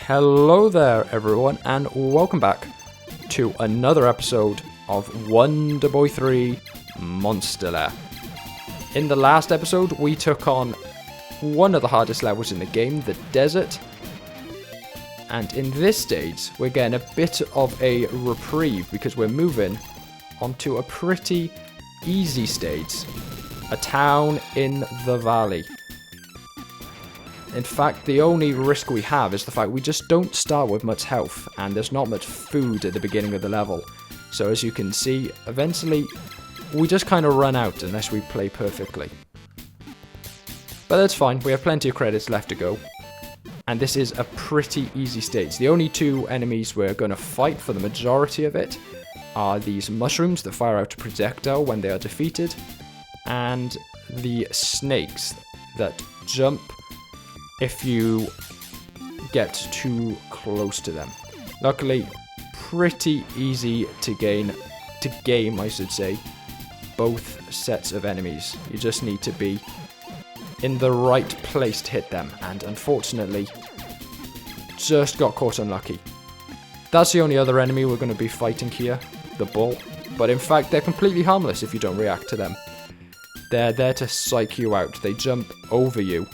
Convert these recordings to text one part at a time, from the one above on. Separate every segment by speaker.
Speaker 1: Hello there everyone and welcome back to another episode of Wonder Boy 3 Monster Lair. In the last episode we took on one of the hardest levels in the game, the desert. And in this stage we're getting a bit of a reprieve because we're moving onto a pretty easy stage. A town in the valley. In fact, the only risk we have is the fact we just don't start with much health, and there's not much food at the beginning of the level. So as you can see, eventually, we just kind of run out unless we play perfectly. But that's fine, we have plenty of credits left to go. And this is a pretty easy stage. The only two enemies we're going to fight for the majority of it are these mushrooms that fire out a projectile when they are defeated, and the snakes that jump if you get too close to them. Luckily, pretty easy to game, I should say, both sets of enemies. You just need to be in the right place to hit them, and unfortunately, just got caught unlucky. That's the only other enemy we're going to be fighting here, the bull, but in fact they're completely harmless if you don't react to them. They're there to psych you out, they jump over you.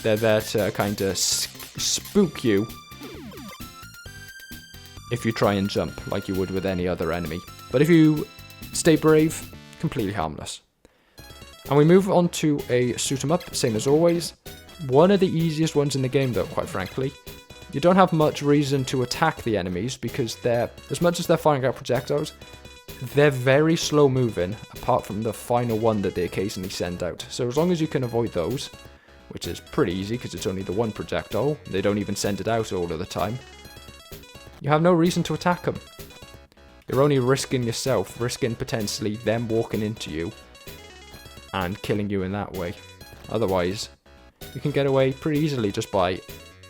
Speaker 1: They're there to kind of spook you if you try and jump like you would with any other enemy. But if you stay brave, completely harmless. And we move on to a shoot 'em up, same as always. One of the easiest ones in the game though, quite frankly. You don't have much reason to attack the enemies because as much as they're firing out projectiles, they're very slow moving apart from the final one that they occasionally send out. So as long as you can avoid those, which is pretty easy because it's only the one projectile. They don't even send it out all of the time. You have no reason to attack them. You're only risking yourself, risking potentially them walking into you and killing you in that way. Otherwise, you can get away pretty easily just by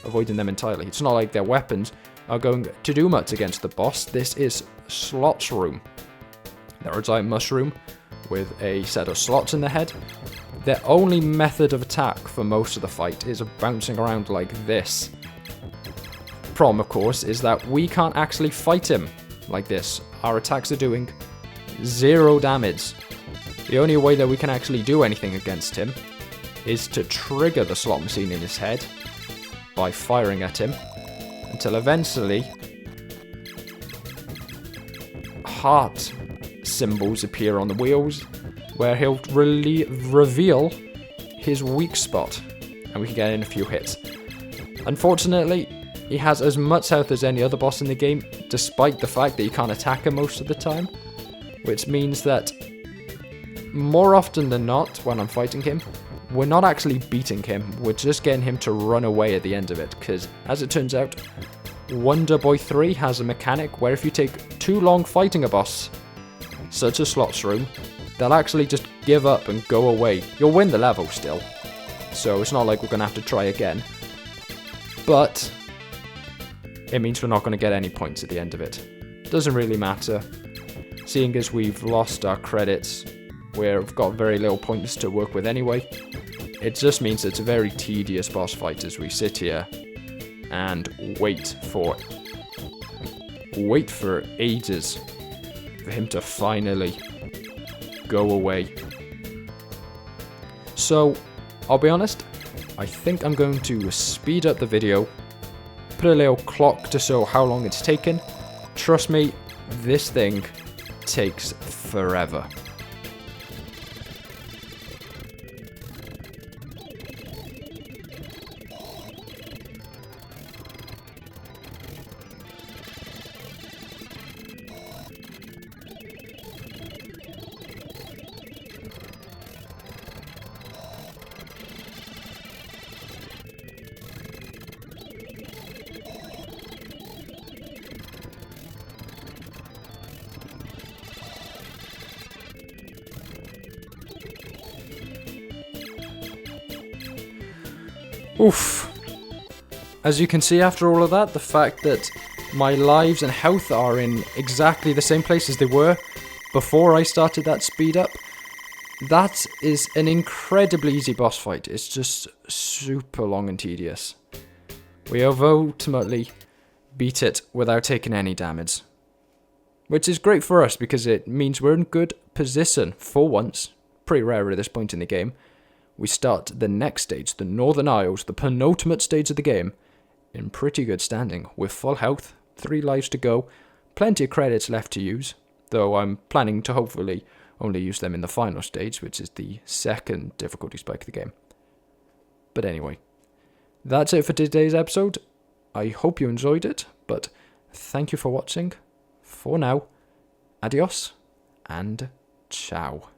Speaker 1: avoiding them entirely. It's not like their weapons are going to do much against the boss. This is Slotshroom. They're a giant mushroom with a set of slots in their head. Their only method of attack for most of the fight is bouncing around like this. The problem, of course, is that we can't actually fight him like this. Our attacks are doing 0 damage. The only way that we can actually do anything against him is to trigger the slot machine in his head by firing at him until eventually heart symbols appear on the wheels, where he'll reveal his weak spot, and we can get in a few hits. Unfortunately, he has as much health as any other boss in the game, despite the fact that you can't attack him most of the time, which means that more often than not, when I'm fighting him, we're not actually beating him, we're just getting him to run away at the end of it, because as it turns out, Wonder Boy 3 has a mechanic where if you take too long fighting a boss, such as Slotshroom, they'll actually just give up and go away. You'll win the level still, so it's not like we're going to have to try again. But it means we're not going to get any points at the end of it. Doesn't really matter. Seeing as we've lost our credits, we've got very little points to work with anyway. It just means it's a very tedious boss fight as we sit here and wait for ages for him to finally go away. So, I'll be honest, I think I'm going to speed up the video, put a little clock to show how long it's taken. Trust me, this thing takes forever. Oof. As you can see after all of that, the fact that my lives and health are in exactly the same place as they were before I started that speed up, that is an incredibly easy boss fight. It's just super long and tedious. We have ultimately beat it without taking any damage. Which is great for us because it means we're in good position for once. Pretty rare at this point in the game. We start the next stage, the Northern Isles, the penultimate stage of the game, in pretty good standing, with full health, 3 lives to go, plenty of credits left to use, though I'm planning to hopefully only use them in the final stage, which is the second difficulty spike of the game. But anyway, that's it for today's episode. I hope you enjoyed it, but thank you for watching. For now, adios and ciao.